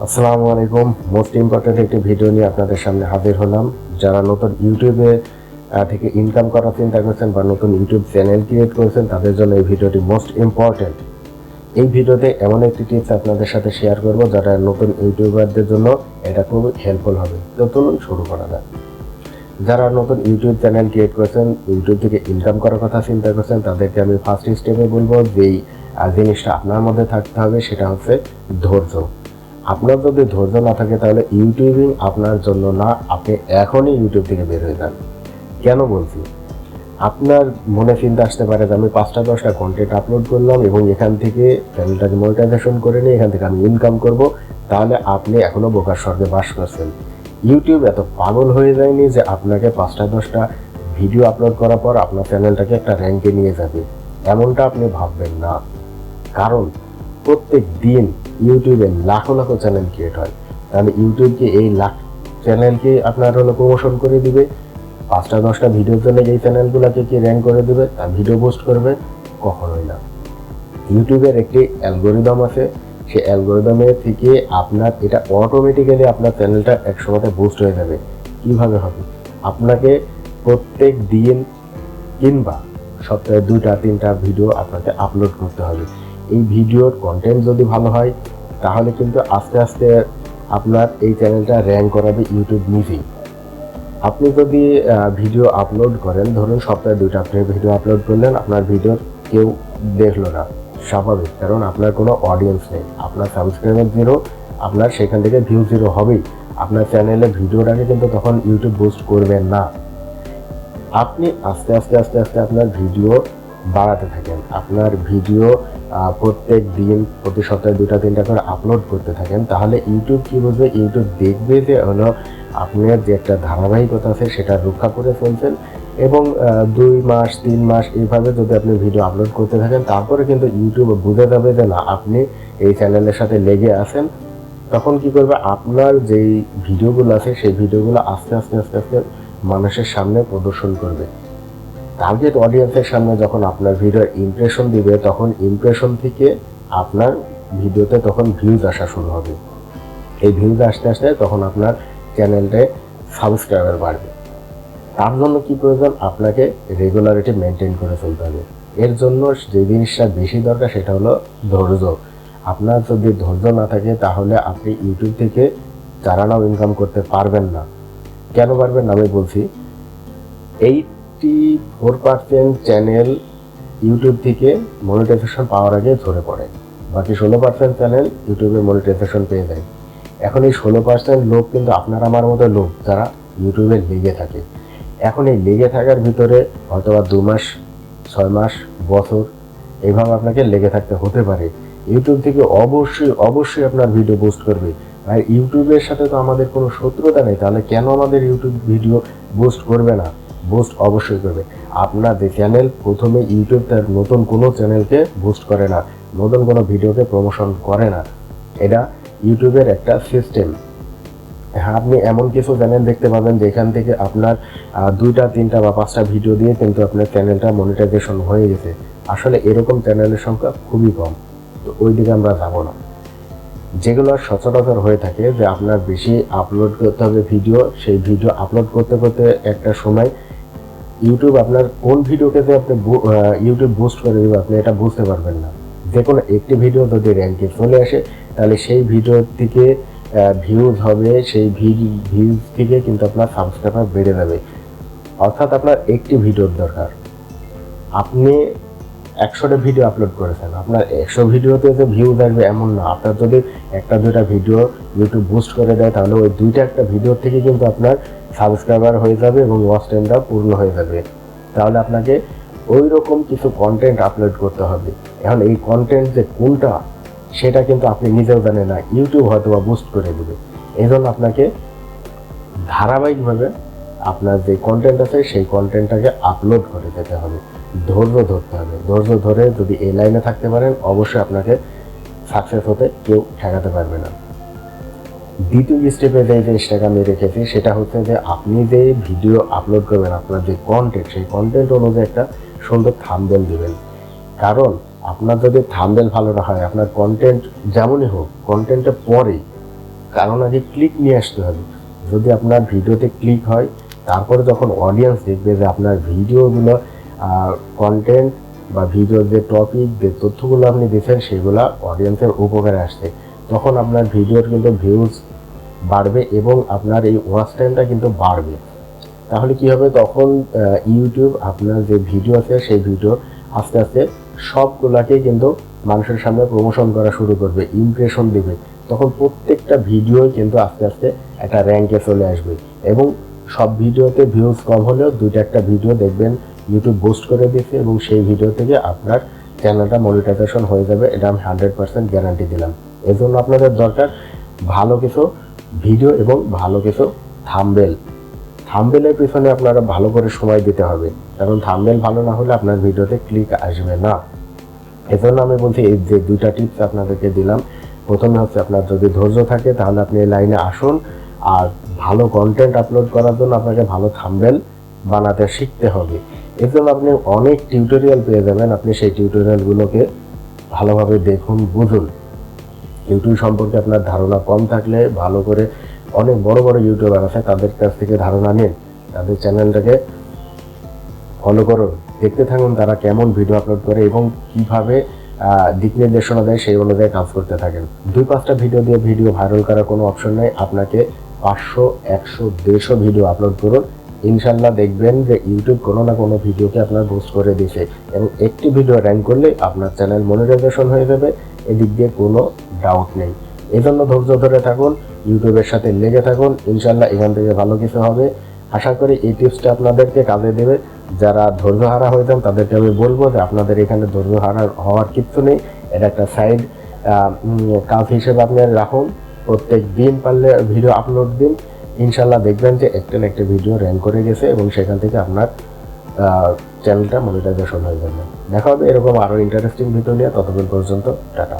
আসসালামু আলাইকুম। Most important একটি ভিডিও নিয়ে আপনাদের সামনে হাজির হলাম। যারা নতুন ইউটিউবে থেকে ইনকাম করার চিন্তা করছেন বা নতুন ইউটিউব চ্যানেল ক্রিয়েট করেছেন তাদের জন্য এই ভিডিওটি মোস্ট ইম্পর্টেন্ট। এই ভিডিওতে এমন একটি টিপস আপনাদের সাথে শেয়ার করব যারা নতুন ইউটিউবারদের জন্য এটা খুব হেল্পফুল হবে। তো চলুন শুরু করা যাক। যারা নতুন ইউটিউব চ্যানেল ক্রিয়েট করেছেন, ইউটিউব থেকে ইনকাম করার কথা চিন্তা করছেন, তাদেরকে আমি ফার্স্ট স্টেপে বলবো যেই জিনিসটা আপনার মধ্যে থাকতে হবে সেটা হচ্ছে ধৈর্য। আপনার যদি ধৈর্য না থাকে তাহলে ইউটিউবিং আপনার জন্য না। আপনি এখনই ইউটিউব থেকে বের হয়ে যান। কেন বলছি? আপনার মনে চিন্তা আসতে পারে যে আমি 5-10টা কন্টেন্ট আপলোড করলাম এবং এখান থেকে চ্যানেলটাকে মনিটাইজেশন করে নিয়ে এখান থেকে আমি ইনকাম করব। তাহলে আপনি এখনও বোকার স্বর্গে বাস করছেন। ইউটিউব এত পাগল হয়ে যায়নি যে আপনাকে 5-10টা ভিডিও আপলোড করার পর আপনার চ্যানেলটাকে একটা র্যাঙ্কে নিয়ে যাবে, এমনটা আপনি ভাববেন না। কারণ প্রত্যেক দিন ইউটিউবে লাখো লাখো চ্যানেল ক্রিয়েট হয়। তাহলে ইউটিউবকে এই লাখ চ্যানেলকে আপনার প্রমোশন করে দিবে। 5-10টা ভিডিওর জন্য এই চ্যানেলগুলোকে কি র্যাঙ্ক করে দেবে, তার ভিডিও পোস্ট করবে? কখনোই না। ইউটিউবের একটি অ্যালগোরিদম আছে, সেই অ্যালগোরিদমের থেকে আপনার এটা অটোমেটিক্যালি আপনার চ্যানেলটা একসময় বুস্ট হয়ে যাবে। কিভাবে হবে? আপনাকে প্রত্যেক দিন কিংবা সপ্তাহে 2-3টা ভিডিও আপনাকে আপলোড করতে হবে। এই ভিডিওর কন্টেন্ট যদি ভালো হয় তাহলে কিন্তু আস্তে আস্তে আপনার এই চ্যানেলটা র্যাঙ্ক করাবে ইউটিউব নিজেই। আপনি যদি ভিডিও আপলোড করেন, ধরুন সপ্তাহে 2টা আপনি ভিডিও আপলোড করলেন, আপনার ভিডিও কেউ দেখলো না, স্বাভাবিক, কারণ আপনার কোনো অডিয়েন্স নেই, আপনার সাবস্ক্রাইবার জিরো, আপনার সেখান থেকে ভিউ জিরো হবেই। আপনার চ্যানেলে ভিডিওটাকে কিন্তু তখন ইউটিউব বুস্ট করবেন না। আপনি আস্তে আস্তে আস্তে আস্তে আপনার ভিডিও বাড়াতে থাকেন। আপনার ভিডিও প্রত্যেক দিন প্রতি সপ্তাহে 2-3টা করে আপলোড করতে থাকেন। তাহলে ইউটিউব কী বুঝবে? ইউটিউব দেখবে যে হলো আপনার যে একটা ধারাবাহিকতা আছে সেটা রক্ষা করে চলছেন এবং 2 মাস 3 মাস এইভাবে যদি আপনি ভিডিও আপলোড করতে থাকেন, তারপরে কিন্তু ইউটিউব বুঝে যাবে যে না, আপনি এই চ্যানেলের সাথে লেগে আছেন। তখন কি করবে? আপনার যেই ভিডিওগুলো আছে সেই ভিডিওগুলো আস্তে আস্তে আস্তে আস্তে মানুষের সামনে প্রদর্শন করবে। টার্গেট অডিয়েন্সের সামনে যখন আপনার ভিডিওর ইমপ্রেশন দিবে, তখন ইমপ্রেশন থেকে আপনার ভিডিওতে তখন ভিউজ আসা শুরু হবে। এই ভিউজ আসতে আসতে তখন আপনার চ্যানেলটায় সাবস্ক্রাইবার বাড়বে। তার জন্য কি প্রয়োজন? আপনাকে রেগুলারিটি মেনটেন করে চলতে হবে। এর জন্য যে জিনিসটা বেশি দরকার সেটা হলো ধৈর্য। আপনার যদি ধৈর্য না থাকে তাহলে আপনি ইউটিউব থেকে চারানাও ইনকাম করতে পারবেন না। কেন পারবেন না আমি বলছি। 84% চ্যানেল ইউটিউব থেকে মনিটাইজেশন পাওয়ার আগে ঝরে পড়ে, বাকি 16% চ্যানেল ইউটিউবে মনিটাইজেশন পেয়ে যায়। এখন এই 16% লোক কিন্তু আপনার আমার মতো লোক যারা ইউটিউবে লেগে থাকে। এখন এই লেগে থাকার ভিতরে হয়তো 2 মাস, 6 মাস, বছর এইভাবে আপনাকে লেগে থাকতে হতে পারে। ইউটিউব থেকে অবশ্যই অবশ্যই আপনার ভিডিও পোস্ট করবে। আর ইউটিউবের সাথে তো আমাদের কোনো শত্রুতা নেই, তাহলে কেন আমাদের ইউটিউব ভিডিও পোস্ট করবে না? বুস্ট অবশ্যই করবে। আপনার যে চ্যানেল, প্রথমে ইউটিউব তার নতুন কোনো চ্যানেলকে বুস্ট করে না, নতুন কোনো ভিডিওকে প্রমোশন করে না। এটা ইউটিউবের একটা সিস্টেম। হ্যাঁ, আপনি এমন কিছু চ্যানেল দেখতে পাবেন যেখান থেকে আপনার 2টা 3টা বা 5টা ভিডিও দিয়ে কিন্তু আপনার চ্যানেলটা মনিটাইজেশন হয়ে গেছে। আসলে এরকম চ্যানেলের সংখ্যা খুবই কম। তো ওই দিকে আমরা যাব না। যেগুলো সচরাচর হয়ে থাকে যে আপনার বেশি আপলোড করতে হবে ভিডিও, সেই ভিডিও আপলোড করতে করতে একটা সময় ইউটিউব আপনার কোন ভিডিওকে যে আপনি ইউটিউব বুস্ট করে দেবে আপনি এটা বুঝতে পারবেন না। যে কোনো একটি ভিডিও যদি র্যাঙ্কে চলে আসে তাহলে সেই ভিডিও থেকে ভিউজ হবে, সেই ভিউজ থেকে কিন্তু আপনার সাবস্ক্রাইবার বেড়ে যাবে। অর্থাৎ আপনার একটি ভিডিওর দরকার। আপনি 100টা ভিডিও আপলোড করেছেন, আপনার 100 ভিডিওতে যে ভিউজ আসবে এমন না। আপনার যদি 1-2টা ভিডিও ইউটিউব বুস্ট করে দেয় তাহলে ওই 2টা ভিডিওর থেকে কিন্তু আপনার সাবস্ক্রাইবার হয়ে যাবে এবং ওয়াচ টাইমটা পূর্ণ হয়ে যাবে। তাহলে আপনাকে ওই রকম কিছু কন্টেন্ট আপলোড করতে হবে। এখন এই কন্টেন্ট যে কোনটা সেটা কিন্তু আপনি নিজেও জানেন না, ইউটিউব হয়তো বা বুস্ট করে দেবে। এই জন্য আপনাকে ধারাবাহিকভাবে আপনার যে কন্টেন্ট আছে সেই কন্টেন্টটাকে আপলোড করে যেতে হবে। ধৈর্য ধরতে হবে। ধৈর্য ধরে যদি এই লাইনে থাকতে পারেন অবশ্যই আপনাকে সাকসেস হতে কেউ ঠেকাতে পারবে না। দ্বিতীয় স্টেপে যে জিনিসটাকে আমি রেখেছি সেটা হচ্ছে যে আপনি যে ভিডিও আপলোড করবেন, আপনার যে কন্টেন্ট, সেই কন্টেন্ট অনুযায়ী একটা সুন্দর থাম্বনেল দেবেন। কারণ আপনার যদি থাম্বনেল ভালো না হয়, আপনার কন্টেন্ট যেমনই হোক, কন্টেন্টের পরে কারণ আগে ক্লিক নিয়ে আসতে হবে। যদি আপনার ভিডিওতে ক্লিক হয়, তারপরে যখন অডিয়েন্স দেখবে যে আপনার ভিডিওগুলো কন্টেন্ট বা ভিডিওর যে টপিক যে তথ্যগুলো আপনি দিচ্ছেন সেগুলো অডিয়েন্সের উপকারে আসছে, তখন আপনার ভিডিওর কিন্তু ভিউজ বাড়বে এবং আপনার এই ওয়াচ টাইমটা কিন্তু বাড়বে। তাহলে কি হবে, তখন ইউটিউব আপনার যে ভিডিও আছে সেই ভিডিও আস্তে আস্তে সবগুলাকে কিন্তু মানুষের সামনে প্রমোশন করা শুরু করবে, ইমপ্রেশন দেবে। তখন প্রত্যেকটা ভিডিওই কিন্তু আস্তে আস্তে একটা র্যাঙ্কে চলে আসবে এবং সব ভিডিওতে ভিউজ কম হলেও দুইটা একটা ভিডিও দেখবেন ইউটিউব বুস্ট করে দিচ্ছে এবং সেই ভিডিও থেকে আপনার চ্যানেলটা মনিটাইজেশন হয়ে যাবে। এটা আমি 100% গ্যারান্টি দিলাম। এর জন্য আপনাদের দরকার ভালো কিছু ভিডিও এবং ভালো কিছু থাম্বনেলের পিছনে আপনারা ভালো করে সময় দিতে হবে, কারণ থাম্বনেল ভালো না হলে আপনার ভিডিওতে ক্লিক আসবে না। এজন্য আমি বলছি এই যে দুইটা টিপস আপনাদেরকে দিলাম। প্রথমে হচ্ছে আপনার যদি ধৈর্য থাকে তাহলে আপনি এই লাইনে আসুন, আর ভালো কন্টেন্ট আপলোড করার জন্য আপনাকে ভালো থাম্বনেল বানাতে শিখতে হবে। এর জন্য আপনি অনেক টিউটোরিয়াল পেয়ে যাবেন, আপনি সেই টিউটোরিয়ালগুলোকে ভালোভাবে দেখুন, বুঝুন। ইউটিউব সম্পর্কে আপনার ধারণা কম থাকলে ভালো করে অনেক বড় বড় ইউটিউবার আছে তাদের কাছ থেকে ধারণা নিন, তাদের চ্যানেলটাকে ফলো করুন, দেখতে থাকুন তারা কেমন ভিডিও আপলোড করে এবং কীভাবে দিক নির্দেশনা দেয় সেই অনুযায়ী কাজ করতে থাকেন। 2-5টা ভিডিও দিয়ে ভিডিও ভাইরাল করার কোনো অপশন নেই, আপনাকে 500, 100, 150 ভিডিও আপলোড করুন, ইনশাল্লাহ দেখবেন যে ইউটিউব কোনো না কোনো ভিডিওকে আপনার বুস্ট করে দিছে এবং একটি ভিডিও র্যাঙ্ক করলে আপনার চ্যানেল মনিটাইজেশন হয়ে যাবে, এদিক দিয়ে কোনো ডাউট নেই। এই জন্য ধৈর্য ধরে থাকুন, ইউটিউবের সাথে লেগে থাকুন, ইনশাল্লাহ এখান থেকে ভালো কিছু হবে। আশা করি এই টিপসটা আপনাদেরকে কাজে দেবে। যারা ধৈর্যহারা হয়ে যান তাদেরকে আমি বলবো যে আপনাদের এখানে ধৈর্যহারা হওয়ার কিচ্ছু নেই, এটা একটা সাইড কাজ হিসেবে আপনি রাখুন। প্রত্যেক দিন পারলে ভিডিও আপলোড দিন, ইনশাল্লাহ দেখবেন যে একটা না একটা ভিডিও র্যাঙ্ক করে গেছে এবং সেখান থেকে আপনার চ্যানেলটা মনিটাইজেশন হয়ে যাবে। দেখা হবে এরকম আরও ইন্টারেস্টিং ভিডিও নিয়ে, ততক্ষণ পর্যন্ত টাটা।